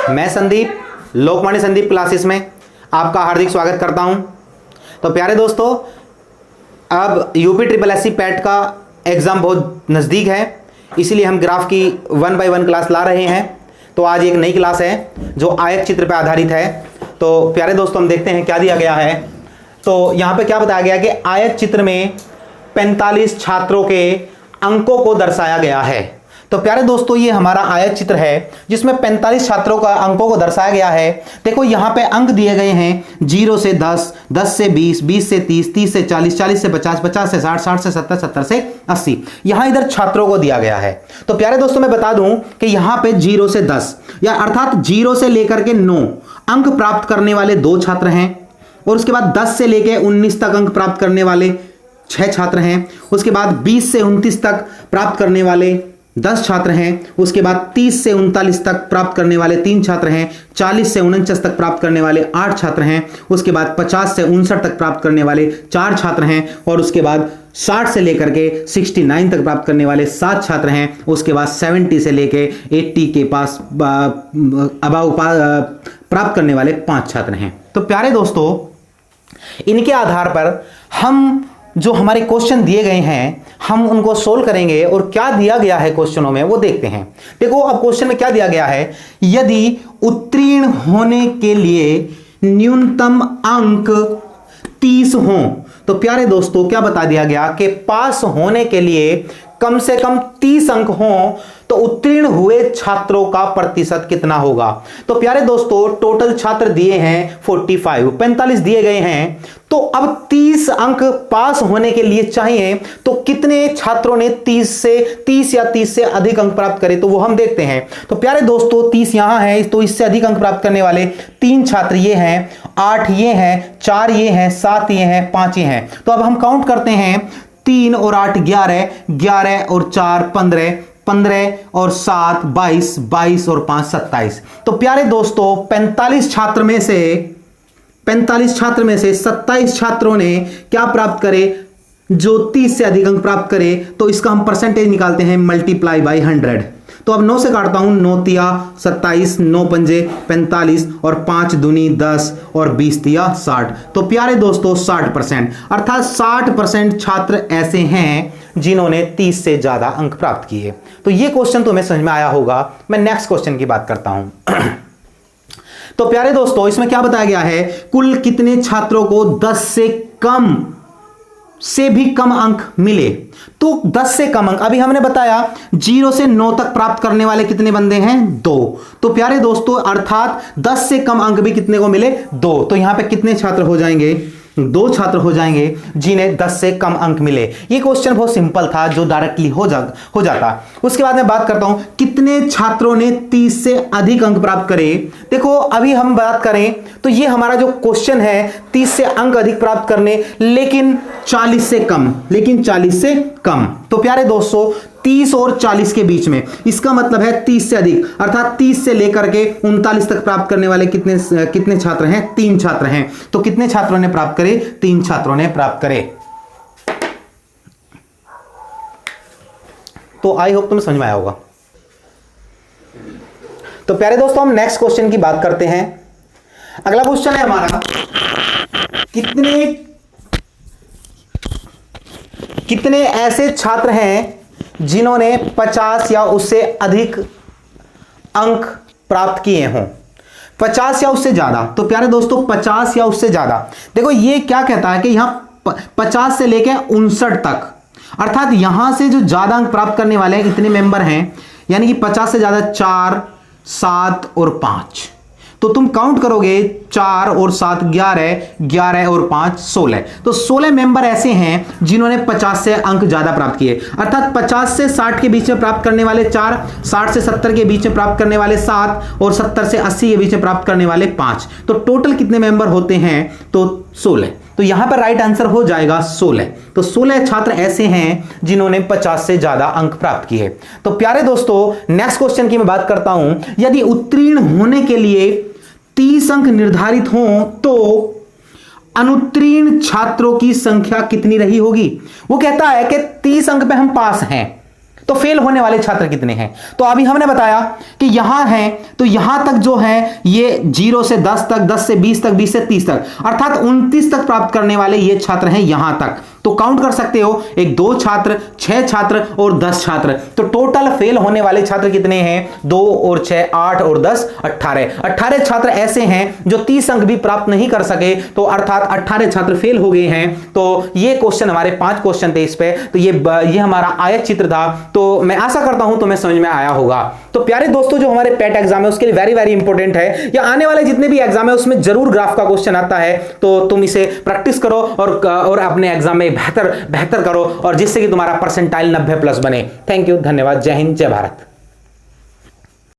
मैं संदीप लोकवाणी संदीप क्लासेस में आपका हार्दिक स्वागत करता हूं। तो प्यारे दोस्तों, अब यूपी ट्रिपल एससी पैट का एग्ज़ाम बहुत नज़दीक है, इसीलिए हम ग्राफ की 1 बाय 1 क्लास ला रहे हैं। तो आज एक नई क्लास है जो आयत चित्र पर आधारित है। तो प्यारे दोस्तों, हम देखते हैं क्या दिया गया है। तो यहाँ पे क्या बताया गया कि आयत चित्र में 45 छात्रों के अंकों को दर्शाया गया है। तो प्यारे दोस्तों, ये हमारा आयत चित्र है जिसमें 45 छात्रों का अंकों को दर्शाया गया है। देखो यहाँ पे अंक दिए गए हैं 0 से 10, 10 से 20, 20 से 30, 30 से 40, 40 से 50, 50 से 60, 60 से 70, 70 से 80। यहाँ इधर छात्रों को दिया गया है। तो प्यारे दोस्तों, मैं बता दूं कि यहाँ पे 0 से 10 या अर्थात 0 से लेकर के 9 अंक प्राप्त करने वाले 2 छात्र हैं, और उसके बाद 10 से लेकर 19 तक अंक प्राप्त करने वाले 6 छात्र हैं। उसके बाद 20 से 29 तक प्राप्त करने वाले 10 छात्र हैं। उसके बाद 30 से 39 तक प्राप्त करने वाले 3 छात्र हैं। 40 से 49 तक प्राप्त करने वाले 8 छात्र हैं। उसके बाद 50 से 59 तक प्राप्त करने वाले 4 छात्र हैं। और उसके बाद 60 से लेकर के 69 तक प्राप्त करने वाले 7 छात्र हैं। उसके बाद 70 से लेकर 80 के पास प्राप्त करने वाले 5 छात्र हैं। तो प्यारे दोस्तों, इनके आधार पर हम जो हमारे क्वेश्चन दिए गए हैं हम उनको सोल्व करेंगे, और क्या दिया गया है क्वेश्चनों में वो देखते हैं। देखो अब क्वेश्चन में क्या दिया गया है, यदि उत्तीर्ण होने के लिए न्यूनतम अंक 30 हों, तो प्यारे दोस्तों क्या बता दिया गया कि पास होने के लिए कम से कम 30 अंक हों तो उत्तीर्ण हुए छात्रों का प्रतिशत कितना होगा। तो प्यारे दोस्तों, टोटल छात्र दिए हैं 45 दिए गए हैं। तो अब 30 अंक पास होने के लिए चाहिए, तो कितने छात्रों ने 30 या 30 से अधिक अंक प्राप्त करे, तो वो हम देखते हैं। तो प्यारे दोस्तों, 30 यहां है, तो इससे अधिक अंक प्राप्त करने वाले 3 छात्र ये हैं, 8 ये हैं, 4 ये हैं, 7 ये हैं, 5 ये हैं। तो अब हम काउंट करते हैं, 3 और 8 11, 11 और 4 15, 15 और 7 22, 22 और 5 27। तो प्यारे दोस्तों, 45 छात्र में से 27 छात्रों ने क्या प्राप्त करे, जो 30 से अधिक अंक प्राप्त करे। तो इसका हम परसेंटेज निकालते हैं, मल्टीप्लाई बाई 100। तो अब 9 से काटता हूं, 9 तिया 27, 9 पंजे 45 और 5 दूनी 10 और 20 तिया 60। तो प्यारे दोस्तों 60%, अर्थात 60% छात्र ऐसे हैं जिन्होंने 30 से ज्यादा अंक प्राप्त किए। तो ये क्वेश्चन तुम्हें समझ में आया होगा। मैं नेक्स्ट क्वेश्चन की बात करता हूं। तो प्यारे दोस्तों, इसमें क्या बताया गया है, कुल कितने छात्रों को 10 से भी कम अंक मिले। तो 10 से कम अंक, अभी हमने बताया 0 से 9 तक प्राप्त करने वाले कितने बंदे हैं, 2। तो प्यारे दोस्तों, अर्थात 10 से कम अंक भी कितने को मिले, 2। तो यहां पे कितने छात्र हो जाएंगे, 2 छात्र हो जाएंगे जिन्हें 10 से कम अंक मिले। ये क्वेश्चन बहुत सिंपल था जो डायरेक्टली हो जाता। उसके बाद मैं बात करता हूं, कितने छात्रों ने 30 से अधिक अंक प्राप्त करे। देखो अभी हम बात करें तो ये हमारा जो क्वेश्चन है 30 से अंक अधिक प्राप्त करने, लेकिन 40 से कम। तो प्यारे दोस्तों, 30 और 40 के बीच में, इसका मतलब है 30 से अधिक, अर्थात 30 से लेकर के 39 तक प्राप्त करने वाले कितने छात्र हैं, 3 छात्र हैं। तो कितने छात्रों ने प्राप्त करे, 3 छात्रों ने प्राप्त करे। तो आई होप तुम्हें समझ में आया होगा। तो प्यारे दोस्तों, हम नेक्स्ट क्वेश्चन की बात करते हैं। अगला क्वेश्चन है हमारा, कितने ऐसे छात्र हैं जिन्होंने 50 या उससे अधिक अंक प्राप्त किए हों, 50 या उससे ज्यादा। तो प्यारे दोस्तों, 50 या उससे ज्यादा, देखो ये क्या कहता है कि यहां 50 से लेकर 59 तक, अर्थात यहां से जो ज्यादा अंक प्राप्त करने वाले हैं इतने मेंबर हैं, यानी कि 50 से ज्यादा 4, 7 और 5। तो तुम काउंट करोगे, 4 और 7 11, 11 और 5 16। तो 16 मेंबर ऐसे हैं जिन्होंने 50 से अंक ज्यादा प्राप्त किए, अर्थात 50 से 60 के बीच में प्राप्त करने वाले 4, 60 से 70 के बीच में प्राप्त करने वाले 7 और 70 से 80 के बीच में प्राप्त करने वाले 5। तो टोटल कितने मेंबर होते हैं, तो 16। तो यहां पर राइट आंसर हो जाएगा 16। तो 16 छात्र ऐसे हैं जिन्होंने 50 से ज्यादा अंक प्राप्त किए। तो प्यारे दोस्तों, नेक्स्ट क्वेश्चन की मैं बात करता हूं, यदि उत्तीर्ण होने के लिए 30 अंक निर्धारित हों तो अनुत्तीर्ण छात्रों की संख्या कितनी रही होगी। वो कहता है कि 30 अंक पे हम पास हैं, तो फेल होने वाले छात्र कितने हैं? तो अभी हमने बताया कि यहां है, तो यहां तक जो है ये 0 से 10 तक, 10 से 20 तक, 20 से 30 तक, अर्थात 29 तक प्राप्त करने वाले ये छात्र हैं यहां तक। तो काउंट कर सकते हो, 1 2 छात्र, 6 छात्र और 10 छात्र। तो टोटल फेल होने वाले छात्र कितने हैं? 2 और 6 8 और 10 18। 18 छात्र ऐसे हैं जो 30 अंक भी प्राप्त नहीं कर सके, तो अर्थात 18 छात्र फेल हो गए हैं। तो ये क्वेश्चन, हमारे 5 क्वेश्चन थे इस पे, तो ये हमारा आयत चित्र था। तो मैं आशा करता हूं तुम्हें समझ में आया होगा। तो प्यारे दोस्तों, जो हमारे पेट एग्जाम है उसके लिए वेरी वेरी इंपॉर्टेंट है, या आने वाले जितने भी एग्जाम है उसमें जरूर ग्राफ का क्वेश्चन आता है। तो तुम इसे प्रैक्टिस करो और अपने एग्जाम में बेहतर करो, और जिससे कि तुम्हारा परसेंटाइल 90+ बने। थैंक यू, धन्यवाद, जय हिंद, जय भारत।